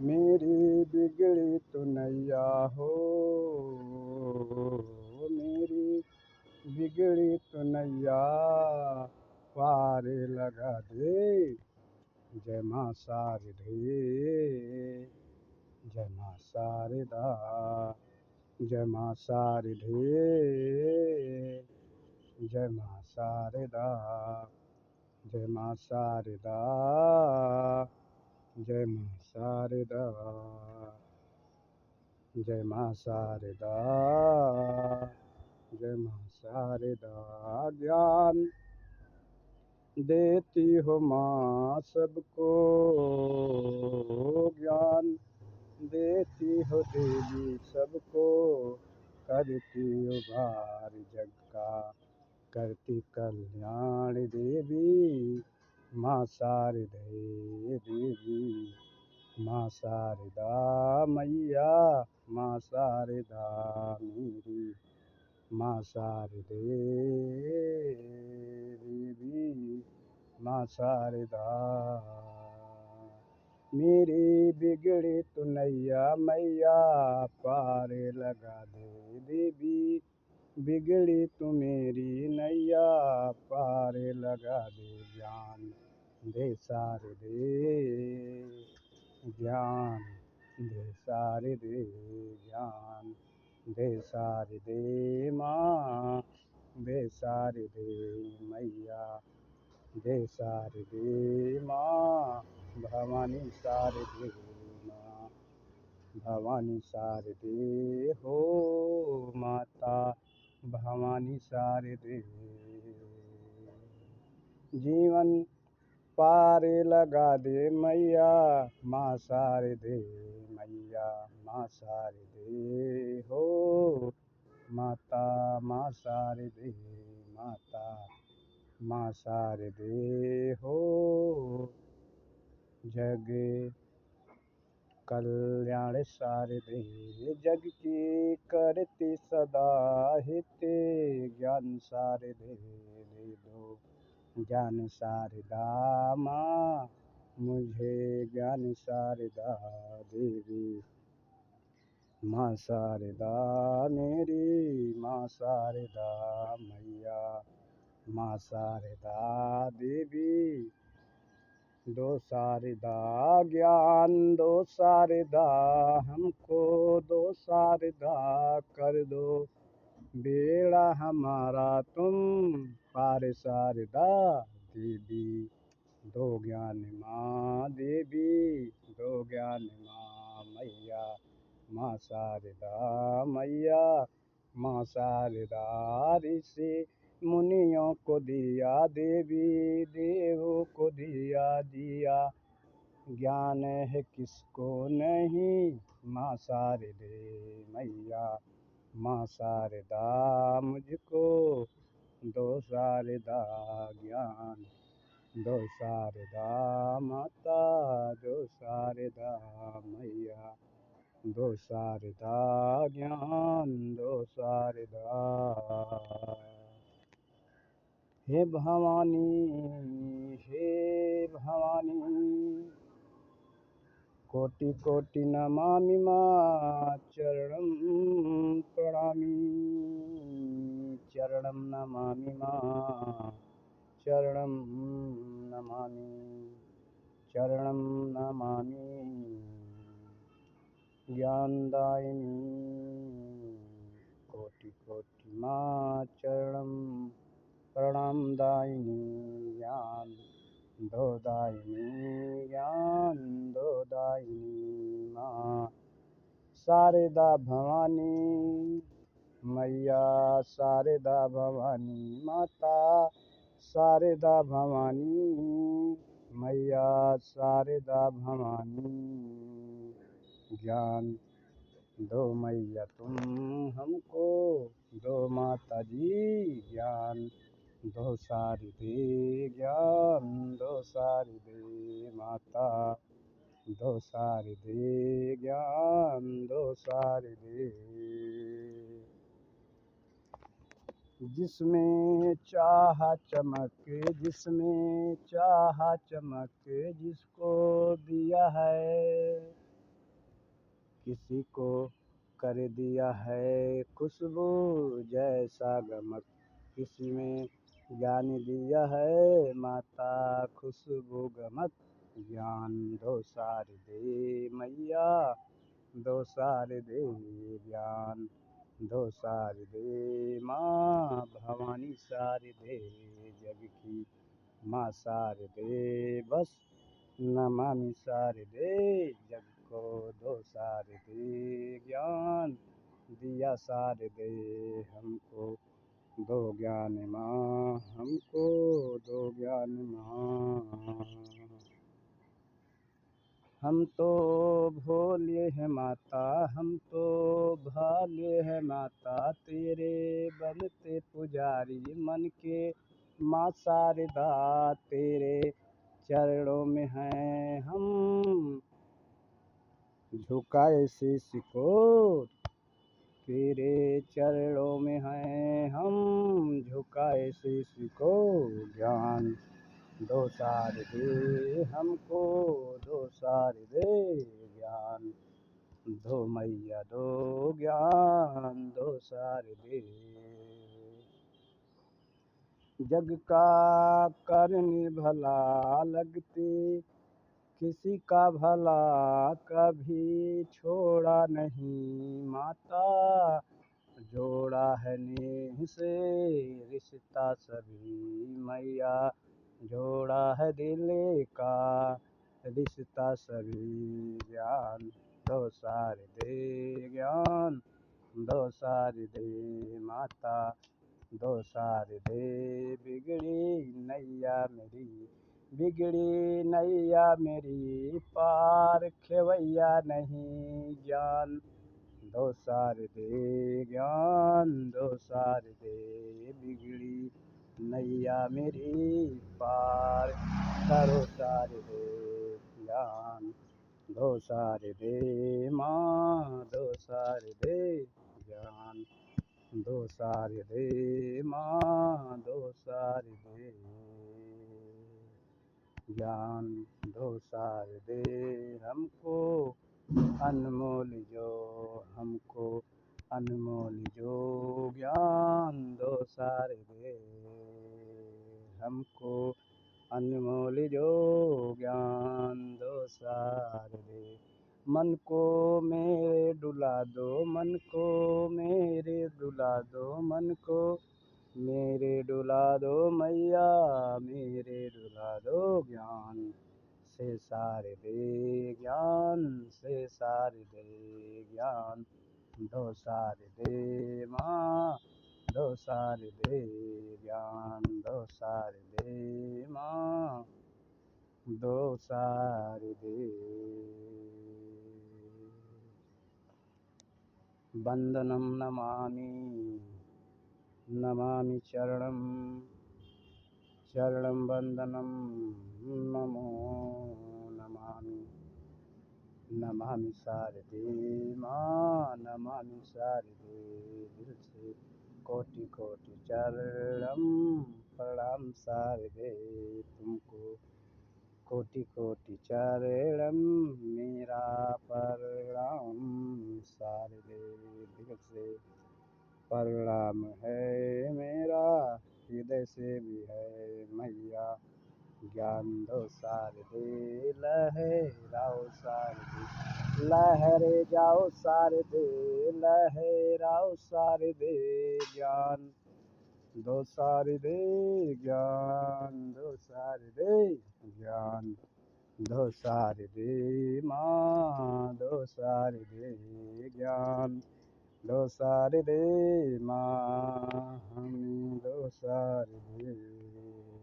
मेरी बिगड़ी तो नैया हो, मेरी बिगड़ी तो नैया पार लगा दे। जय माँ शारदे, जय माँ शारदा, जय माँ शारदे, जय माँ शारदा, जय माँ शारदा, जय माँ शारदा, जय माँ शारदा, जय माँ शारदा। ज्ञान देती हो माँ सबको, ज्ञान देती हो देवी सबको, करती उबार जग का, करती कल्याण देवी माँ शारदे देवी। माँ शारदा मैया, माँ शारदा मेरी, माँ शारदे देवी, माँ शारदा। मेरी बिगड़ी तो नैया मैया पार लगा दे देवी, बिगड़ी तो मेरी नैया पार लगा दे। ज्ञान दे शारदे, ज्ञान दे शारदे, ज्ञान दे शारदे माँ, दे शारदे मैया, दे शारदे माँ, भवानी शारदे माँ, भवानी शारदे हो माता, भवानी शारदे। जीवन पार लगा दे मैया, माँ शारदे मैया, माँ शारदे हो माता, माँ शारदे माता, माँ शारदे हो। जग कल्याण शारदे, जग की करती सदा हिते, ज्ञान शारदे दे दो, ज्ञान शारदा माँ, मुझे ज्ञान शारदा देवी। माँ शारदा मेरी, माँ शारदा मैया, माँ शारदा देवी। दो शारदा ज्ञान, दो शारदा हमको, दो शारदा कर दो बेड़ा हमारा तुम पार शारदा देवी। दो ज्ञान माँ देवी, दो ज्ञान माँ मैया, माँ शारदा मैया, माँ शारदा। ऋषि मुनियों को दिया देवी, देवों को दिया दिया, ज्ञान है किसको नहीं माँ शारदे मैया, माँ शारदा मुझको दो शारदा ज्ञान, दो शारदा माता, दो शारदा मैया, दो शारदा ज्ञान, दो शारदा। हे भवानी, हे भवानी, कोटि कोटि नमामि मां, चरणं प्रणमामि, चरणं नमामि मां, चरणं नमामि, चरणं नमामि। ज्ञानदायिनी कोटि कोटि मां, चरणं प्रणामदायिनी, ज्ञान दोदायिनी, ज्ञान दोदायिनी माँ शारदा भवानी मैया, शारदा भवानी माता, शारदा भवानी मैया, शारदा भवानी। ज्ञान दो मैया तुम हमको, दो माता जी ज्ञान, दो शारदे ज्ञान, दो शारदे माता, दो शारदे ज्ञान, दो शारदे। जिसमें चाह चमक, जिसमें चाह चमक, जिसको दिया है किसी को कर दिया है खुशबू जैसा गमक, किसी में ज्ञान दिया है माता खुशबू गमक। ज्ञान दो सार दे मैया, दो सार दे ज्ञान, दो सार दे माँ भवानी, सार दे जग की माँ, सार दे बस नमामि, सार दे जग को, दो सार दे ज्ञान दिया, सार दे हमको दो ज्ञान माँ, हमको दो ज्ञान माँ। हम तो भोले हैं माता, हम तो भाले हैं माता, तेरे बनते पुजारी मन के माँ शारदा, तेरे चरणों में हैं हम झुकाए शीश को, तेरे चरणों में हैं हम झुकाए शीश को। ज्ञान दो सार दे हमको, दो सार दे ज्ञान, दो मैया दो ज्ञान, दो सार दे। जग का करने भला लगते किसी का भला कभी छोड़ा नहीं माता, जोड़ा है नेह से रिश्ता सभी मैया, जोड़ा है दिल का रिश्ता सभी। ज्ञान दो सार दे ज्ञान, दो सार दे माता, दो सार दे बिगड़ी नैया मेरी, बिगड़ी नैया मेरी पार खेवैया नहीं। ज्ञान दो सार दे ज्ञान, दो सार दे बिगड़ी नैया मेरी पार करो, सार दे ज्ञान, दो सार दे माँ, दो सार दे ज्ञान, दो सार दे माँ, दो सार दे ज्ञान, दो सार दे हमको अनमोल जो, हमको अनमोल जो ज्ञान, दो सार दे हमको अनमोल जो ज्ञान, दो सार दे। मन को मेरे डुला दो, मन को मेरे डुला दो, मन को मेरे डुला दो मैया, मेरे डुला दो ज्ञान से सार दे ज्ञान, से सार दे ज्ञान, दो सार दे माँ, दो सार दे ज्ञान, दो सार दे माँ, दो सार दे। वंदनम नमामि, नमामि चरणम, चरणम वंदनम नमो नमामि, नमामि शारदे माँ, नमामि शारदे दिल से कोटि कोटि चरणम प्रणाम शारदे तुमको, कोटि कोटि चरणम मेरा प्रणाम शारदे दिल से प्रणाम है मेरा, हृदय से भी है मैया। ज्ञान दो सार दे लहराओ सार दे, लहरे जाओ सार दे, लहराओ सार दे ज्ञान, दो सार दे ज्ञान, दो सार दे ज्ञान, दो सार दे माँ, दो सार दे ज्ञान, दो सार दे माँ, हमें दो सार दे।